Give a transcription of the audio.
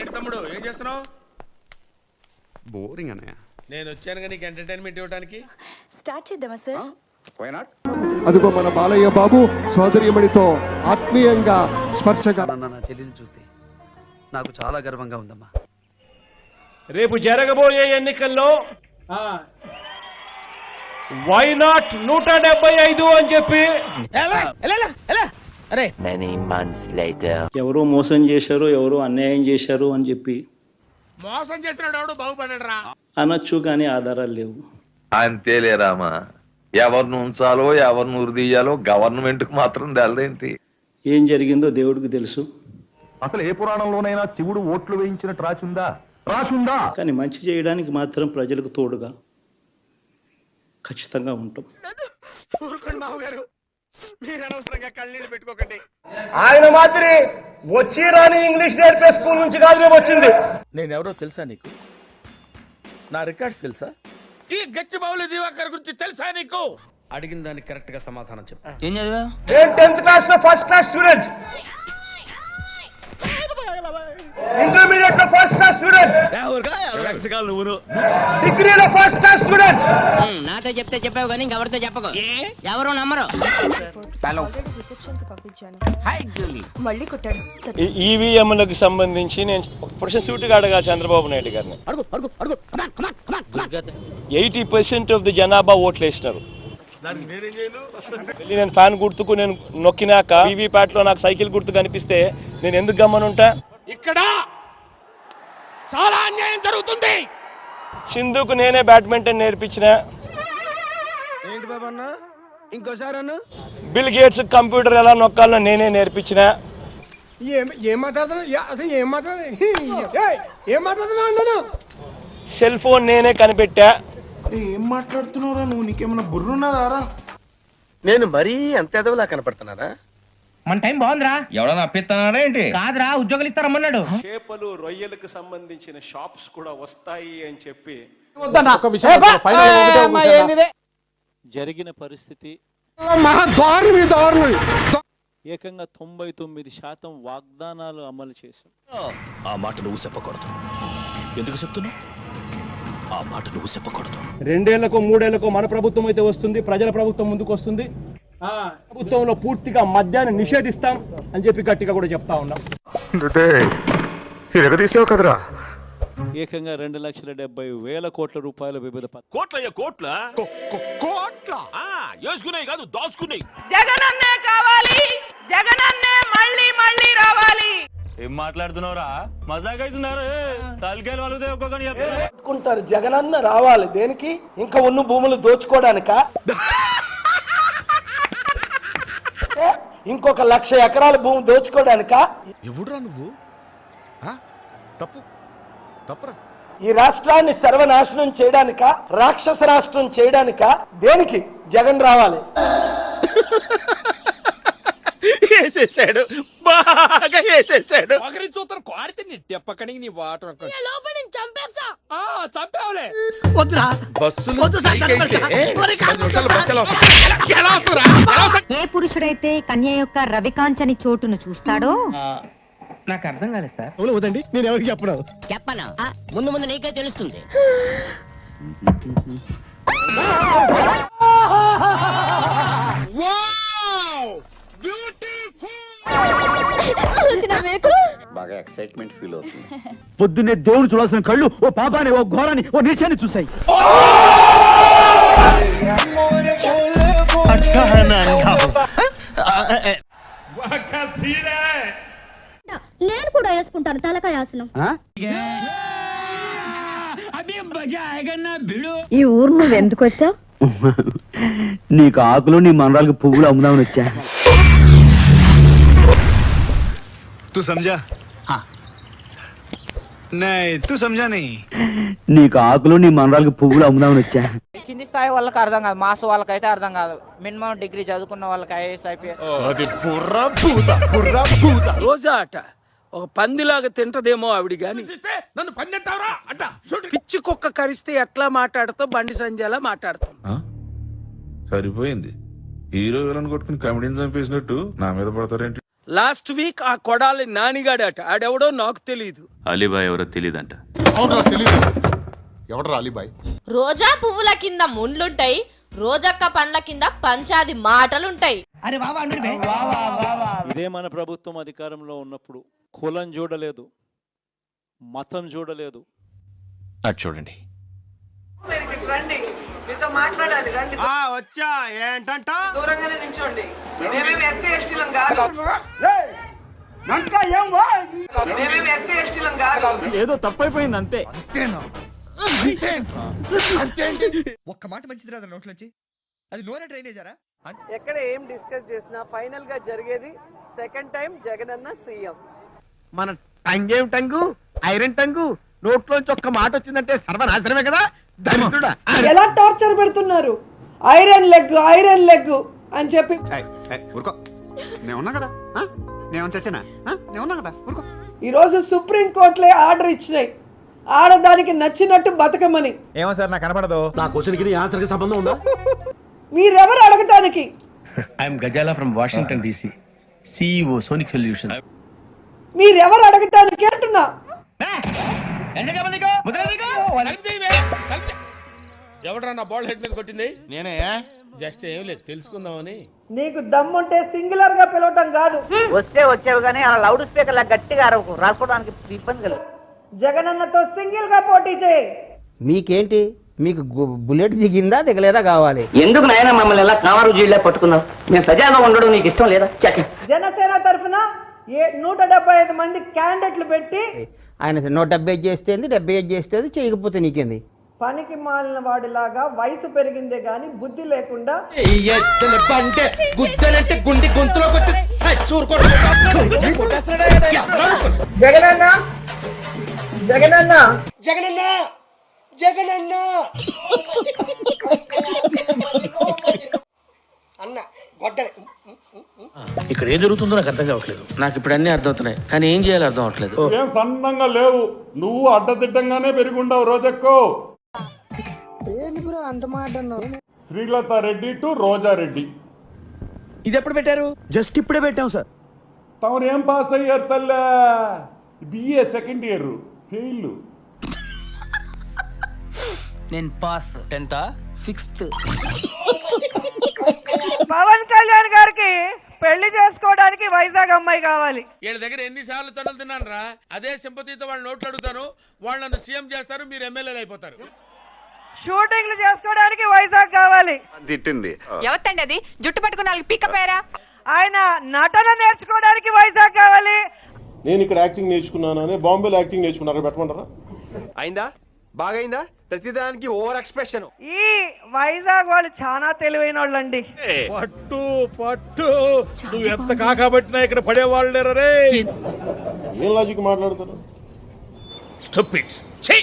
ఏంటి తమ్ముడు ఏం చేస్తున్నావు? బోరింగ్ అన్నయ్య. నేను వచ్చాను కానీ నీకు ఎంటర్టైన్మెంట్ ఇవ్వడానికి. స్టార్ట్ చేద్దామా సార్? అదిగో మన బాలయ్య బాబు సోదరిమణితో ఆత్మీయంగా స్పర్శగా. నా చెల్లిని చూస్తే నాకు చాలా గర్వంగా ఉందమ్మా. రేపు జరగబోయే ఎన్నికల్లో వై నాట్ 175 అని చెప్పి ఎవరో మోసం చేశారు, ఎవరో అన్యాయం చేశారు అని చెప్పి మోసం చేస్తున్నాడు ఎవడు బాగుపడ్డాడు రా అనొచ్చు, కానీ ఆధారాలు లేవు. అంతేలే రామా, ఎవరిని ఉంచాలో ఎవరిని ఉరిదీయాలో గవర్నమెంట్ కు మాత్రం తెలదేంటి. ఏం జరిగిందో దేవుడికి తెలుసు. అసలు ఏ పురాణంలోనైనా శివుడు ఓట్లు వేయించినట్టు రాసుందా? కానీ మంచి చేయడానికి మాత్రం ప్రజలకు తోడుగా ఖచ్చితంగా ఉంటాం. ఊరుకోండి మామగారు, మీరు అనవసరంగా కళ్ళనీళ్ళు పెట్టుకోకండి. ఆయన మాత్రం వచ్చి రాని ఇంగ్లీష్ నేర్పే స్కూల్ నుంచి కాదు వచ్చింది. నేనెవరో తెలుసా నీకు? నా రికార్డ్స్ తెలుసా? ఈ గచ్చిబౌలి దివాకర్ గురించి తెలుసా నీకు? అడిగిన దానికి కరెక్ట్ గా సమాధానం చెప్పు. ఏం చదివా? నేను 10th క్లాస్ లో ఫస్ట్ క్లాస్ స్టూడెంట్, ఇంటర్మీడియట్ లో ఫస్ట్ క్లాస్ స్టూడెంట్, డిగ్రీలో ఫస్ట్ క్లాస్ స్టూడెంట్. నాతో చెప్తే చెప్పావు కానీ ఇంకెవరితో చెప్పకు, ఎవరు నమ్మరు. రిసెప్షన్ కి పంపించాను. మళ్ళీ కొట్టాడు. ఈవీఎంలకు సంబంధించి నేను ఒక ప్రశ్న సూటిగా అడగా చంద్రబాబు నాయుడు గారిని. 80% ఆఫ్ ది జనాభా ఓట్లు వేసినారు. నేను ఫ్యాన్ గుర్తుకు నేను నొక్కినాక వీవీప్యాట్ లో నాకు సైకిల్ గుర్తు కనిపిస్తే నేను ఎందుకు గమ్మనుంటా? ఇక్కడ చాలా అన్యాయం జరుగుతుంది. సింధుకు నేనే బ్యాడ్మింటన్ నేర్పించిన. ఏంటి బాబా అన్న ఇంకోసారి అన్న? బిల్ గేట్స్ కంప్యూటర్ ఎలా నొక్కాలో నేనే నేర్పించిన. సెల్ ఫోన్ నేనే కనిపెట్టా. ఏం మాట్లాడుతున్నావురా నువ్వు? నీకేమన్నా బుర్రున్నదారా? నేను మరీ అంత ఎదవలా కనపడుతున్నారా? మన టైం బాగుందిరా. ఎవడన్నా అప్పిస్తున్నారా ఏంటి? కాదురా, ఉద్యోగాలు ఇస్తారమ్మన్నాడు. చేపలు రొయ్యలకు సంబంధించిన షాప్స్ కూడా వస్తాయి అని చెప్పి జరిగిన పరిస్థితి ఏకంగా 99% వాగ్దానాలు అమలు చేశాం. ఆ మాట నువ్వు చెప్పకూడదు. ఎందుకు చెప్తున్నావు? ఆ మాట నువ్వు చెప్పకూడదు. 2 ఏళ్లకో 3 ఏళ్లకో మన ప్రభుత్వం అయితే వస్తుంది, ప్రజల ప్రభుత్వం ముందుకు వస్తుంది. ప్రభుత్వంలో పూర్తిగా మద్యాన్ని నిషేధిస్తాం అని చెప్పి గట్టిగా కూడా చెప్తా ఉన్నాం. ఏకంగా 2,70,000 కోట్ల రూపాయల వివిధ జగనన్నే కావాలి, జగనన్నే మళ్ళీ మళ్ళీ రావాలి. ఏం మాట్లాడుతున్నావురా? మజాక్ అవుతున్నారు. తాలికాయలు వాళ్ళదే ఒక్కొక్కని చెప్పుకుంటారు జగనన్న రావాలి దేనికి? ఇంకా ఉన్న భూములు దోచుకోవడానికా? ఇంకొక 1,00,000 ఎకరాల భూమి దోచుకోవడానికా? ఎవడురా నువ్వు? తప్పురా. ఈ రాష్ట్రాన్ని సర్వనాశనం చేయడానికా? రాక్షస రాష్ట్రం చేయడానికా? దేనికి జగన్ రావాలి? వేసేసాడు, బాగా వేసేసాడు. ఒకరి చూతను కోడితే నీ తెప్పకని నీ వాటర్ చంపేవలే. ఏ పురుషుడైతే కన్య యొక్క రవికాంచని చోటును చూస్తాడో. నాకు అర్థం కాలేదు సార్. వదండి, నేను ఎవరికి చెప్పను. చెప్పనా? ముందు ముందు నీకే తెలుస్తుంది. బాగా ఎక్సైట్మెంట్ ఫీల్ అవుతుంది. పొద్దున్నే దేవుడు చూడాల్సిన కళ్ళు ఓ పాపాని, ఓ ఘోరాన్ని, ఓ నీచాన్ని చూసాయి. నేను కూడా వేసుకుంటాను తలకాయ ఆసనం. ఈ ఊరు నువ్వు ఎందుకు వచ్చావు? నీకు ఆకులు నీ మనరాలకు పువ్వులు అమ్ముదామని వచ్చా. तू समझा? हाँ नहीं तू समझा नहीं. నీకు ఆకులు నీ మనరాలకు పువ్వులు అమ్ముదామని వచ్చా. కింది స్థాయి వాళ్ళకి అర్థం కాదు, మాస్ వాళ్ళకైతే అర్థం కాదు. మినిమం డిగ్రీ చదువుకున్న వాళ్ళకి ఐఏఎస్ ఐపీఎస్. అది బుర్రా భూత. రోజా అట ఒక పందిలాగా తింటదేమో ఆవిడ గాని నన్ను పందెంటావురా అట్ట. పిచ్చి కుక్క కరిస్తే ఎట్లా మాట్లాడుతూ బండి సంజయలా మాట్లాడతాం. సరిపోయింది. హీరో విలన్ కొట్టుకుని కమెడీని చంపేసినట్టు నా మీద పడతారేంటి? లాస్ట్ వీక్ ఆ కొడాలి నానిగాడట ఆడెవడో నాకు తెలియదు. అలీబాయ్ ఎవరో తెలియదంట. ఎవడరా అలీబాయ్? రోజా పువ్వుల కింద ముండ్లుంటాయి, రోజక్క పండ్ల కింద పంచాది మాటలుంటాయి. ఇదే మన ప్రభుత్వం అధికారంలో ఉన్నప్పుడు కులం చూడలేదు, మతం చూడలేదు. అటు చూడండి. రండి, మీతో మాట్లాడాలి. రండి. వచ్చా ఏంటంట దూరంగానే నించోండి. మేమేమి ఎస్సీ ఎస్టీలం కాదు. మేమేమి ఎస్సీ ఎస్టీలం కాదు. ఏదో తప్పైపోయింది అంతే. ఒక్క మాట మంచిది రాదు నోట్లోంచి. అది నోరే డ్రైనేజారా? ఎక్కడ ఏం డిస్కస్ చేసినా ఫైనల్ గా జరిగేది సెకండ్ టైం జగనన్న సీఎం. మన టంగేం టంగు, ఐరన్ టంగు, నోట్లోంచి ఒక్క మాట వచ్చిందంటే సర్వనాశనమే కదా. ఎలా టార్చర్ పెడుతున్నారు, ఐరన్ లెగ్ అని చెప్పి. ఊరుకో, నేను ఉన్నా కదా, నేను చచ్చానా? నేను ఉన్నా కదా, ఊరుకో. ఈరోజు సుప్రీం కోర్టులే ఆర్డర్ ఇచ్చినాయి ఆడదానికి నచ్చినట్టు బతకమని. ఏమో సార్ నాకు కనపడదు. నా క్వశ్చన్కి ఆన్సర్కి సంబంధం ఉందా? మీరెవరు అడగటానికి? I'm Ghazala from Washington DC, CEO Sonic solution. మీరెవరు అడగటానికి అంటున్నా. ఎవడరా నా బాల్ హెడ్ మీద కొట్టింది? నేనే. జస్ట్ ఏం లేదు తెలుసుకుందామని. నీకు దమ్ముంటే సింగులర్ గా పిలవటం కాదు. వచ్చేవి కానీ అలా లౌడ్ స్పీకర్ లా గట్టిగా అరవకు, రాసుకోవడానికి ఇబ్బంది కలుగు. జగనన్నతో సింగిల్ గా పోటీ చేయి. మీకేంటి, మీకు బుల్లెట్ దిగిందా దిగలేదా కావాలి? ఎందుకు నాయన మమ్మల్ని ఎలా కామారు జీళ్ళ పట్టుకున్నావు? మేము సజాగా ఉండడం నీకు ఇష్టం లేదా? జనసేన తరఫున 175 మంది క్యాండిడేట్లు పెట్టి ఆయన 170 చేస్తేంది, 75 చేస్తేది, చేయకపోతే నీకేంది? పనికి మాలిన వాడిలాగా వయసు పెరిగిందే గాని బుద్ధి లేకుండా జగనన్న జగనన్న జగనన్న జగనన్న అన్న గొడ్డలి. ఇక్కడ ఏం జరుగుతుందో నాకు అర్థం కావట్లేదు. నాకు ఇప్పుడు అన్ని అర్థం అవుతున్నాయి కానీ ఏం చేయాలో అర్థం అవట్లేదు. ఏం సన్నంగా లేవు, నువ్వు అడ్డదిడ్డంగానే పెరుగుంటావు. రోజెక్కో శ్రీలత రెడ్డి టు రోజా రెడ్డి. ఇది ఎప్పుడు పెట్టారు? జస్ట్ ఇప్పుడే పెట్టాం సార్. తమరు ఏం పాస్ అయ్యారు తల్లా? BA second year fail. నేను pass 10th 6th. Pawan Kalyan గారికి పెళ్లి చేసుకోవడానికి వైజాగ్ అమ్మాయి కావాలి. వీళ్ళ దగ్గర ఎన్నిసార్లు తనులు తిన్నాను రా. అదే సింపతితో వాళ్ళ నోట్లు అడుగుతాను, వాళ్ళను సీఎం చేస్తారు, మీరు ఎమ్మెల్యేలు అయిపోతారు. షూటింగ్లు చేసుకోవడానికి వైజాగ్ కావాలి. తిట్టింది ఎవతండి అది జుట్టు పట్టుకుని వాళ్ళకి పిక్కపేరా? ఆయన నటన నేర్చుకోవడానికి వైజాగ్ కావాలి. నేను ఇక్కడ యాక్టింగ్ నేర్చుకున్నానని బాంబేలో యాక్టింగ్ నేర్చుకున్నా, అక్కడ పెట్టమంటారా? అయిందా? బాగైందా? ప్రతిదానికి ఓవర్ ఎక్స్ప్రెషన్. ఈ వైజాగ్ వాళ్ళు చాలా తెలివైన వాళ్ళండి. పట్టు పట్టు నువ్వు ఎంత కాకబట్టినా ఇక్కడ పడేవాళ్ళు రే. ఏం లాజిక్ మాట్లాడతారు? స్టూపిడ్స్. ఛీ